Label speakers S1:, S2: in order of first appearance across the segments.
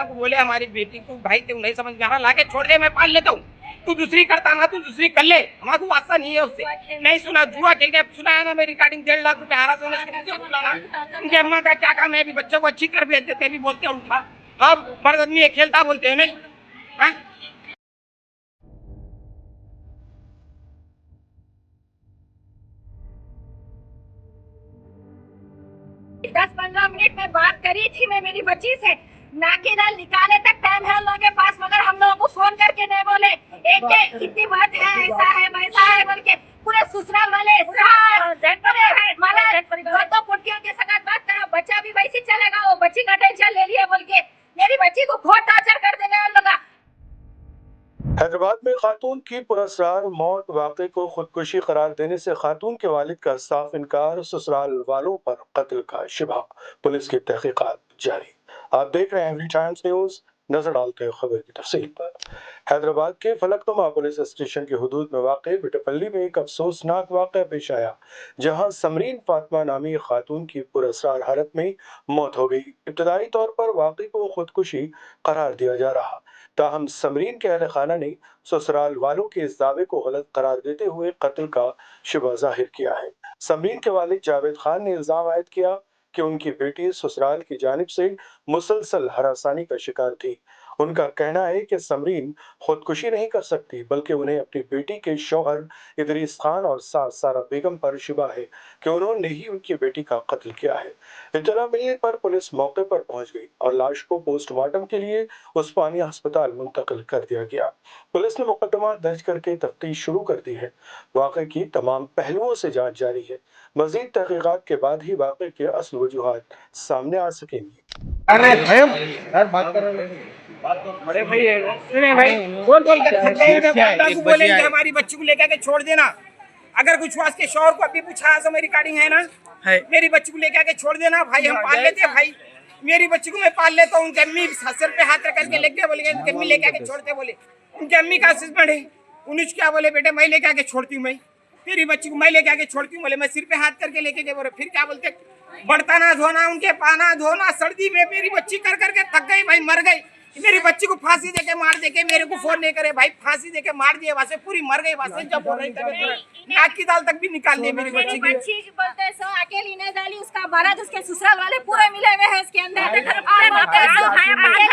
S1: अम्मा को बोले हमारी बेटी को, भाई तू नहीं समझ में आ रहा, लाके छोड़ दे, मैं पाल लेता हूँ, तू दूसरी करता ना, तू दूसरी कर ले, हमारे को वास्ता नहीं है उससे। नहीं सुना, जुआ खेल के सुना है ना, मेरी रिकॉर्डिंग 1.5 लाख रुपए हारा सोने। उनके अम्मा का क्या काम है, अभी बच्चों को अच्छी कर भेज देते, भी बोलते हैं उल्टा, अब मर्द आदमी खेलता बोलते हैं नहीं।
S2: 10-15 मिनट में बात करी थी मैं मेरी बच्ची से, नाकी दाल निकाले तक टाइम है हम लोगों के पास, मगर हम लोगों को फोन करके नहीं बोले एक के इतनी बात है, ऐसा है वैसा है बोल के पूरे ससुराल वाले दो पुटियों के साथ बात करो, बच्चा भी वैसे चलेगा, वो बच्ची का टेंशन ले लिया बोल के मेरी बच्ची को बहुत टॉर्चर कर देगा उन लोग।
S3: हैदराबाद में खातून की पुरअसरार मौत वाक़े को खुदकुशी करार देने से खातून के वालिद का साफ इनकार, ससुराल वालों पर कत्ल का शिबा, पुलिस की तहकीकात जारी। आप देख रहे हैं एवरी टाइम्स न्यूज, नजर डालते हैं खबर की तफसील पर। हैदराबाद के फलकनुमा पुलिस स्टेशन की हुदूद में वाक़े बिटपल्ली में एक अफसोसनाक वाक़या पेश आया, जहां समरीन फातिमा नामी खातून की पुरअसरार हालत में मौत हो गई। इब्तदाई तौर पर वाक़े को खुदकुशी करार दिया जा रहा, ताहम समरीन के अहल खाना ने ससुराल वालों के इस दावे को गलत करार देते हुए कत्ल का शुबा जाहिर किया है। समरीन के वालिद जावेद खान ने इल्जाम आयद किया कि उनकी बेटी ससुराल की जानिब से मुसलसल हरासानी का शिकार थी। उनका कहना है कि समरीन खुदकुशी नहीं कर सकती, बल्कि उन्हें अपनी बेटी के शौहर इदरीस खान और सास सारा बेगम पर शुबा है कि उन्होंने ही उनकी बेटी का कत्ल किया है। इत्तला मिलने पर पुलिस मौके पर पहुंच गई और लाश को पोस्टमार्टम के लिए उस्मानिया अस्पताल मुंतकिल कर दिया गया। पुलिस ने मुकदमा दर्ज करके तफ्तीश शुरू कर दी है। वाक़े की तमाम पहलुओं से जांच जारी है। मजीद तहकीकात के बाद ही वाक़े के असल वजूहात सामने आ सकेंगी।
S1: अरे भाई यार बात कर रहे हैं, बड़े भाई सुने भाई, बोल कर बोलेंगे हमारी बच्ची को लेकर के छोड़ देना, अगर कुछ हुआ उसके शौहर को अभी पूछा तो मेरी रिकॉर्डिंग है ना, मेरी बच्ची को लेकर के छोड़ देना भाई, हम पाल लेते भाई, मेरी बच्ची को मैं पाल लेता हूँ। उनकी अम्मी सर पे हाथ रख करके लेके बोलेंगे, उनकी अम्मी लेके आके छोड़ते, बोले उनकी अम्मी का हस्बैंड है, उन्हें क्या बोले बेटे मैं लेके आके छोड़ती हूँ, मैं तेरी बच्ची को मैं लेके आके छोड़ती हूँ, बोले मैं सिर पे हाथ करके लेके गए, बोले फिर क्या बोलते बर्तन धोना, उनके पाना धोना, सर्दी में मेरी बच्ची कर करके थक गई भाई, मर गई, मेरी बच्ची को फांसी देके मार देके मेरे को फोन नहीं करे भाई, फांसी देके मार दिए, वहां से पूरी मर गई, वहां से जब हो रही नाक की दाल तक भी निकाल दी मेरी बच्ची की।
S2: बोलते सो अकेली नहीं डाली, उसका बारात उसके ससुराल वाले पूरे मिले हुए हैं इसके अंदर, अकेली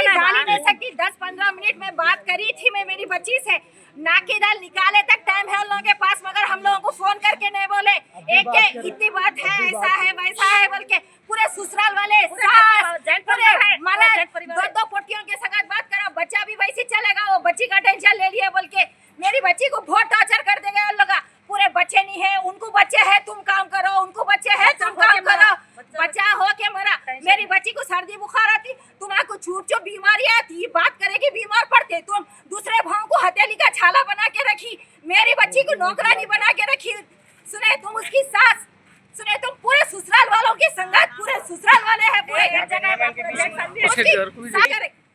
S2: डाली नहीं सकती। 10-15 मिनट में बात करी थी मैं मेरी बच्ची से, नाकी दाल निकाले तक टाइम है उन लोगों के पास, मगर हम लोगों को फोन करके नहीं बोले एक के इतनी बात है, ऐसा है वैसा है बोल के पूरे ससुराल वाले दो पुटियों के साथ बात करो, बच्चा भी वैसे चलेगा, वो बच्ची का टेंशन ले लिया बोल के मेरी बच्ची को बहुत टॉर्चर कर देंगे उन लोग। पूरे बच्चे नहीं है, उनको बच्चे है तुम काम करो, उनको बच्चे है तुम काम करो, बच्चा हो के मरा। मेरी बच्ची को सर्दी बुखार आती, तुम्हारा छूट जो बीमारी आती, बात करेगी बीमार पड़ते, तुम दूसरे भाव को हथेली का छाला बना के रखी, मेरी बच्ची को नौकरानी बना के रखी, सुने तुम उसकी सास, सुने तुम पूरे ससुराल वालों की संगत, पूरे ससुराल वाले हैं, पूरे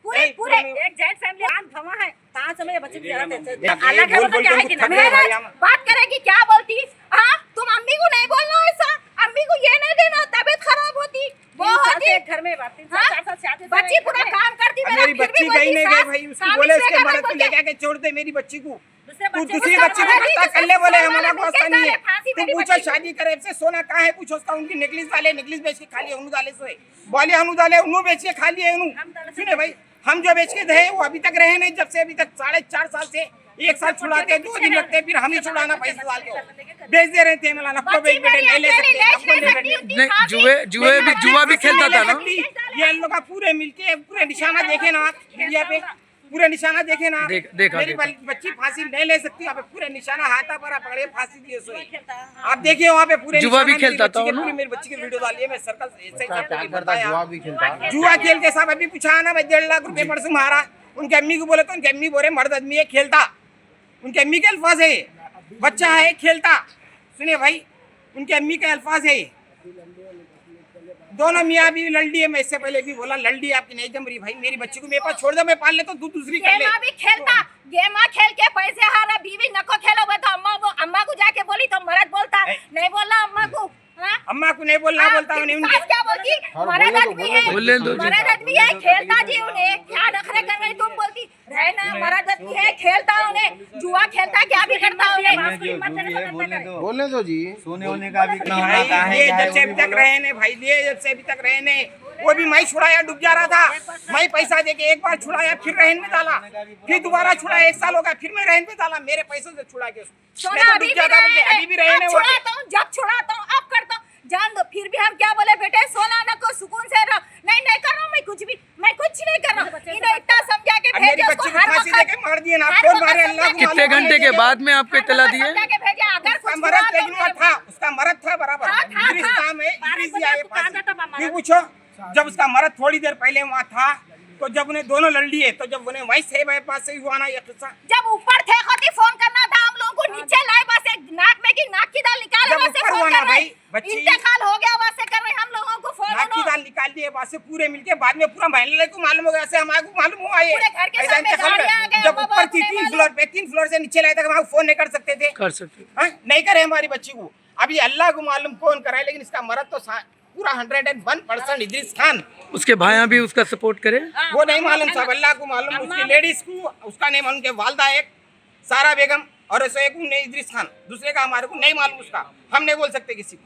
S2: पूरे पूरे एक जॉइंट फैमिली धमा है, कहां से मेरे बच्चे की अलग है, तो क्या है कि बात करेगी क्या बोलती, हाँ तुम अम्मी को नहीं बोलना ऐसा, अम्मी को ये नहीं देना, तबीयत खराब होती वो होती घर में, बच्ची पूरा काम करती,
S1: मेरी बच्ची गई नहीं गई भाई, उसको बोले उसके मर्द को लेके आके छोड़ दे मेरी बच्ची को, तू दूसरी बच्ची को पता कर ले, बोले हमारा वास्ता नहीं है, तुम पूछो शादी करे से सोना कहाँ है, पूछो उसका, उनकी नेकलेस डाले, नेकलेस बेच के खाली उन्होंने डाले, सोए बोले हम डाले उन्होंने बेच के खाली है उन्होंने, सुने भाई हम जो बेच के दे वो अभी तक रहे नहीं, जब से अभी तक 4.5 साल से 1 साल छुड़ाते, 2 दिन लगते, फिर हम ही छुड़ाना पैसे डाल के बेच दे रहे थे, मलाना बेटे नहीं ले सकते,
S4: जुआ भी खेलता था ना,
S1: ये लोग का पूरे मिलके पूरे निशाना देखे ना आप मीडिया पे, पूरे निशाना देखे ना, मेरी बच्ची फांसी नहीं ले सकती, वहाँ पे पूरे निशाना हाथा पर पकड़े फांसी दिए, सोए आप देखिए वहाँ पे पूरे
S4: जुआ भी खेलता था,
S1: मेरी बच्ची की वीडियो डाली है, मैं सर्कल जुआ खेल के साहब अभी पूछा ना, मैं 1.5 लाख रुपए परसों मारा, उनकी अम्मी को बोले तो उनकी अम्मी बोले मर्द आदमी है खेलता, उनके अम्मी के अल्फाज है, बच्चा है खेलता, सुनिए भाई उनके अम्मी के अल्फाज है, दोनों मियाँ भी लल्डी है, मैं इससे पहले भी बोला लल्डी आपकी नहीं जम रही भाई, मेरी बच्ची को मेरे पास छोड़ दो, मैं पाल लेता हूँ, तू दूसरी कर ले।
S2: गेमा भी खेलता, गेमा खेल के पैसे हारा, बीवी नको खेलो, तो अम्मा को जाके बोली तो मर्द बोलता नहीं बोलना अम्मा को,
S1: अम्मा को नहीं बोलना बोलता
S2: क्या बोलती, मर्द आदमी है, मर्द आदमी है, खेलता जी उन्हें क्या है ना, मर्द आदमी है, खेलता उन्हें जुआ खेलता, क्या भी करता उन्हें।
S5: बोलने दो जी।
S6: सोने होने का भी इतना होना
S1: भाई
S6: कहाँ है,
S1: ये
S6: क्या है,
S1: जब से
S6: वो
S1: अभी तक रहे ने भाई, ये जब से अभी तक रहे ने, वो भी मैं छुड़ाया, डूब जा रहा था, मैं पैसा देके एक बार छुड़ाया, फिर रहन में डाला, फिर दोबारा छुड़ाया, 1 साल हो गया, फिर मैं रहन में डाला, मेरे पैसों से छुड़ा के
S2: सोना
S1: नहीं तो
S2: अभी
S1: डूब
S2: भी
S1: जाता,
S2: रहे हैं,
S1: अभी भी रहे ने
S2: अब
S1: वो।
S2: छुड़ाता हूँ, जब छुड़ाता हूँ अब करता हूँ, जान दो। फिर भी हम क्या बोले बेटे, सोना ना को सुकून से रहो। नहीं नहीं कर रहा हूँ मैं कुछ भी, मैं कुछ नहीं कर रहा हूँ। इन्हें इतना समझा के
S1: अब मेरी
S2: भेजे
S1: बच्ची
S2: उसको,
S1: को
S2: हर
S1: फांसी
S2: वक्त
S1: देके मार दिए ना,
S2: हर
S1: कौन
S2: वक्त
S1: मारे,
S2: समझा
S1: अल्लाह को
S2: के
S4: कितने
S1: मालूम।
S4: घंटे के बाद में आपको इत्तला दी है?
S2: समझा के भेजे, अगर
S1: उसका
S2: कुछ
S1: मरद
S2: हुआ तो
S1: लेकिन वो था, उसका मरद था बराबर,
S2: था, था,
S1: इद्रिस
S2: था।
S1: नाम है, इद्रिस या ये फांसी।
S2: था।
S1: फिर पूछो, जब उसका मरद थोड़ी देर पहले वहाँ था, तो जब उन्हें दोनों लड़ लिए, तो जब उन्हें वहीं से मेरे पास से हुआ ना ये किस्सा,
S2: जब ऊपर थे होती फोन करना था हम लोगों को, नीचे लाए बस एक नाक में की नाक की दाल निकाले,
S1: जब
S2: वहाँ से
S1: ऊपर
S2: फोन
S1: हुआ ना
S2: कर रहे
S1: भाई, बच्ची-
S2: इंतकाल हो गया, वहाँ से कर रहे हम लोगों को फोन।
S1: नाक की दाल निकाल दिए, वहाँ से पूरे मिलके बाद में पूरा महल्ले को मालूम हो गया, ऐसे हमारे को मालूम हुआ ये
S2: पूरे घर के
S1: ऐसा
S2: सामने
S1: इंतकाल हुआ।
S2: गाड़ियाँ आ गए,
S1: जब
S2: बाबा
S1: ऊपर थी
S2: अपने
S1: 3
S2: मालूम।
S1: फ्लोर पे, 3 फ्लोर से नीचे लाए तक हम फोन नहीं कर सकते थे,
S4: कर सकते।
S1: हाँ? नहीं करे हमारी बच्ची को। अभी अल्लाह को मालूम कौन कराए, लेकिन इसका मरद तो पूरा 101% इद्रिस खान।
S4: उसके भाइयां भी उसका सपोर्ट करें।
S1: वो नहीं मालूम साहब, अल्लाह को मालूम। उसकी लेडीज को, उसका नहीं मालूम, के वालदा एक सारा बेगम और ऐसे एक ने इद्रिस खान, दूसरे का हमारे को नहीं मालूम, उसका हम नहीं बोल सकते किसी को।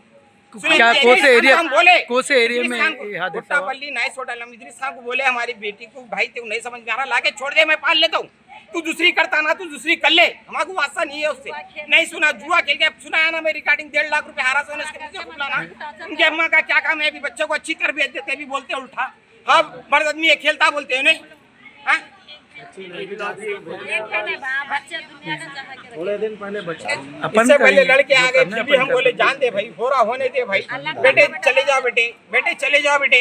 S1: सुनिए,
S4: क्या
S1: इद्रिस
S4: कौन से
S1: खान
S4: एरिया,
S1: हम बोले,
S4: कौन से एरिया
S1: इद्रिस
S4: में
S1: खान को,
S4: ये हादसा हुआ?
S1: कोटापल्ली नाइस होटल, हम इद्रिस खान को बोले हमारी बेटी को, भाई तेरे नहीं समझ में आ रहा, लाके छोड़ दे, मैं पाल लेता हूँ, तू दूसरी करता ना, तू दूसरी कर ले, हमारे वास्ता नहीं है उससे। नहीं सुना, जुआ खेल के सुनाया ना, मैं रिकॉर्डिंग 1.5 लाख रुपए हारा सोने उसके खुलाना। उनके अम्मा का क्या काम है, अभी बच्चों को अच्छी तरबियत देते भी बोलते उल्टा, हाँ मर्द आदमी ये खेलता बोलते हैं उन्हें, हाँ?
S5: थोड़े दिन पहले बच्चा
S4: अपन
S1: इससे
S4: का
S1: पहले
S4: ही
S1: लड़के आ
S4: जो
S1: गए,
S4: करना
S1: फिर
S4: है
S1: भी हम
S4: अपन
S1: बोले
S4: करना है।
S1: जान दे भाई, हो रहा होने दे भाई, बेटे चले जाओ, बेटे बेटे चले जाओ, बेटे